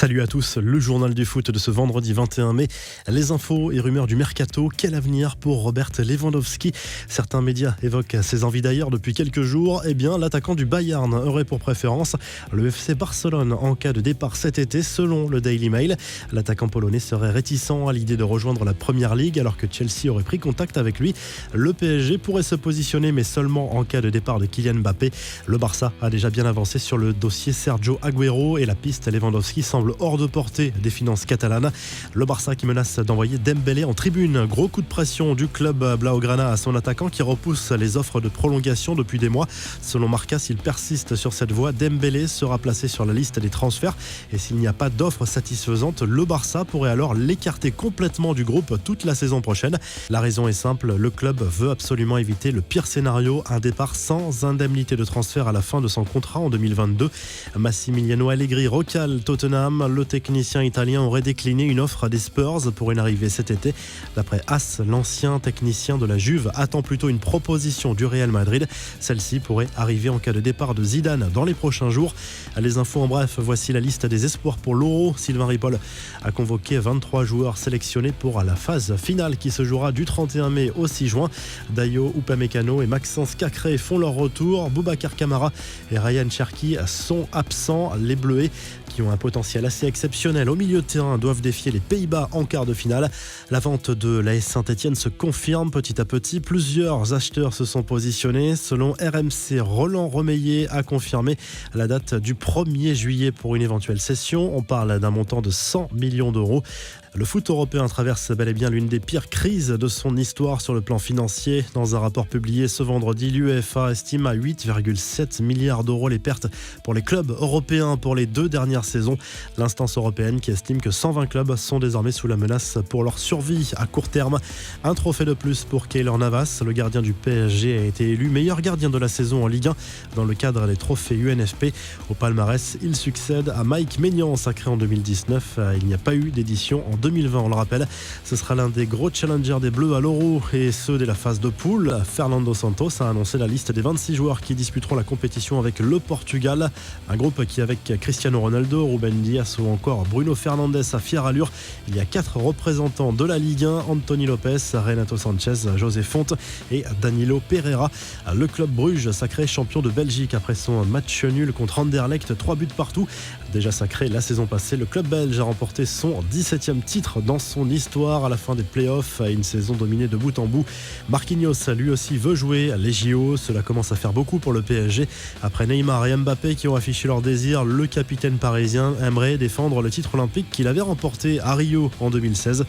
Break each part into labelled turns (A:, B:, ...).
A: Salut à tous, le journal du foot de ce vendredi 21 mai. Les infos et rumeurs du mercato, quel avenir pour Robert Lewandowski? Certains médias évoquent ses envies d'ailleurs depuis quelques jours. Eh bien, l'attaquant du Bayern aurait pour préférence le FC Barcelone en cas de départ cet été, selon le Daily Mail. L'attaquant polonais serait réticent à l'idée de rejoindre la Première Ligue alors que Chelsea aurait pris contact avec lui. Le PSG pourrait se positionner, mais seulement en cas de départ de Kylian Mbappé. Le Barça a déjà bien avancé sur le dossier Sergio Agüero et la piste Lewandowski semble hors de portée des finances catalanes. Le Barça qui menace d'envoyer Dembélé en tribune. Gros coup de pression du club Blaugrana à son attaquant qui repousse les offres de prolongation depuis des mois. Selon Marca, s'il persiste sur cette voie, Dembélé sera placé sur la liste des transferts. Et s'il n'y a pas d'offre satisfaisante, le Barça pourrait alors l'écarter complètement du groupe toute la saison prochaine. La raison est simple, le club veut absolument éviter le pire scénario, un départ sans indemnité de transfert à la fin de son contrat en 2022. Massimiliano Allegri recale Tottenham. Le technicien italien aurait décliné une offre des Spurs pour une arrivée cet été. D'après AS, l'ancien technicien de la Juve attend plutôt une proposition du Real Madrid. Celle-ci pourrait arriver en cas de départ de Zidane dans les prochains jours. Les infos en bref, voici la liste des espoirs pour l'Euro. Sylvain Ripoll a convoqué 23 joueurs sélectionnés pour la phase finale qui se jouera du 31 mai au 6 juin. Dayo Upamecano et Maxence Cacré font leur retour. Boubacar Kamara et Ryan Cherki sont absents. Les Bleuets, qui ont un potentiel assez exceptionnel au milieu de terrain, doivent défier les Pays-Bas en quart de finale. La vente de l'AS Saint-Etienne se confirme petit à petit. Plusieurs acheteurs se sont positionnés. Selon RMC, Roland Remeillet a confirmé la date du 1er juillet pour une éventuelle cession. On parle d'un montant de 100 millions d'euros. Le foot européen traverse bel et bien l'une des pires crises de son histoire sur le plan financier. Dans un rapport publié ce vendredi, l'UEFA estime à 8,7 milliards d'euros les pertes pour les clubs européens pour les 2 dernières saisons. L'instance européenne qui estime que 120 clubs sont désormais sous la menace pour leur survie à court terme. Un trophée de plus pour Keylor Navas. Le gardien du PSG a été élu meilleur gardien de la saison en Ligue 1 dans le cadre des trophées UNFP. Au palmarès, il succède à Mike Maignan, sacré en 2019. Il n'y a pas eu d'édition en 2020, on le rappelle. Ce sera l'un des gros challengers des Bleus à l'Euro et ceux de la phase de poule. Fernando Santos a annoncé la liste des 26 joueurs qui disputeront la compétition avec le Portugal. Un groupe qui, avec Cristiano Ronaldo, Ruben Dias ou encore Bruno Fernandes à fière allure, il y a 4 représentants de la Ligue 1, Anthony Lopez, Renato Sanchez, José Fonte et Danilo Pereira. Le club Bruges, sacré champion de Belgique après son match nul contre Anderlecht, 3 buts partout. Déjà sacré la saison passée, le club belge a remporté son 17e titre dans son histoire à la fin des playoffs, à une saison dominée de bout en bout. Marquinhos, lui aussi, veut jouer les JO. Cela commence à faire beaucoup pour le PSG. Après Neymar et Mbappé qui ont affiché leur désir, le capitaine parisien aimerait défendre le titre olympique qu'il avait remporté à Rio en 2016.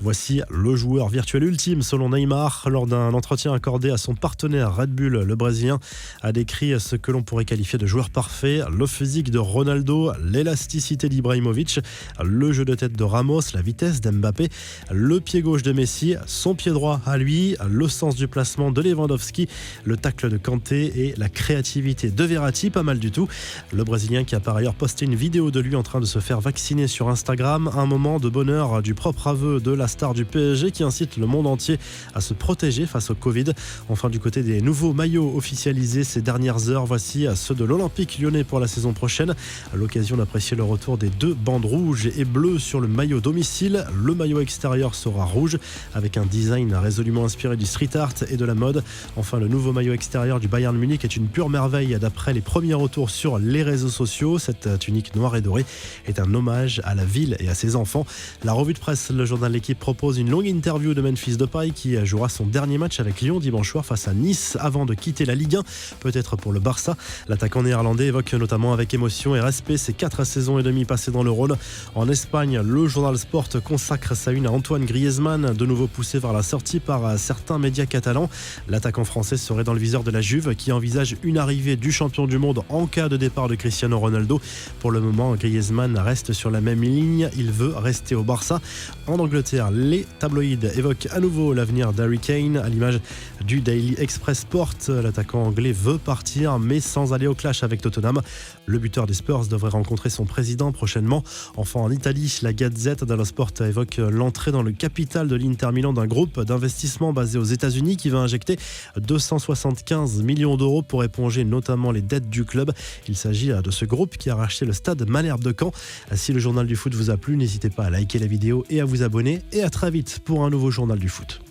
A: Voici le joueur virtuel ultime selon Neymar. Lors d'un entretien accordé à son partenaire Red Bull, le Brésilien a décrit ce que l'on pourrait qualifier de joueur parfait. Le physique de Ronaldo, l'élasticité d'Ibrahimovic, le jeu de tête de Ramos, la vitesse d'Mbappé, le pied gauche de Messi, son pied droit à lui, le sens du placement de Lewandowski, le tacle de Kanté et la créativité de Verratti, pas mal du tout. Le Brésilien qui a par ailleurs posté une vidéo de lui en train de se faire vacciner sur Instagram, un moment de bonheur du propre aveu de la star du PSG qui incite le monde entier à se protéger face au Covid. Enfin, du côté des nouveaux maillots officialisés ces dernières heures, voici ceux de l'Olympique lyonnais pour la saison prochaine. À l'occasion d'apprécier le retour des 2 bandes rouges et bleues sur le maillot domicile. Le maillot extérieur sera rouge avec un design résolument inspiré du street art et de la mode. Enfin, le nouveau maillot extérieur du Bayern Munich est une pure merveille d'après les premiers retours sur les réseaux sociaux. Cette tunique noire et dorée est un hommage à la ville et à ses enfants. La revue de presse, le journal L'Équipe propose une longue interview de Memphis Depay qui jouera son dernier match avec Lyon dimanche soir face à Nice avant de quitter la Ligue 1, peut-être pour le Barça. L'attaquant néerlandais évoque notamment avec émotion et respect ses 4 saisons et demie passées dans le rôle. En Espagne, le journal Sport consacre sa une à Antoine Griezmann, de nouveau poussé vers la sortie par certains médias catalans. L'attaquant français serait dans le viseur de la Juve qui envisage une arrivée du champion du monde en cas de départ de Cristiano Ronaldo. Pour le moment, Griezmann reste sur la même ligne, il veut rester au Barça. En Angleterre, les tabloïds évoquent à nouveau l'avenir d'Harry Kane à l'image du Daily Express Sport. L'attaquant anglais veut partir mais sans aller au clash avec Tottenham. Le buteur des Spurs devrait rencontrer rencontrer son président prochainement. Enfin, en Italie, la Gazette dello Sport évoque l'entrée dans le capital de l'Inter Milan d'un groupe d'investissement basé aux États-Unis qui va injecter 275 millions d'euros pour éponger notamment les dettes du club. Il s'agit de ce groupe qui a racheté le stade Malherbe de Caen. Si le journal du foot vous a plu, n'hésitez pas à liker la vidéo et à vous abonner. Et à très vite pour un nouveau journal du foot.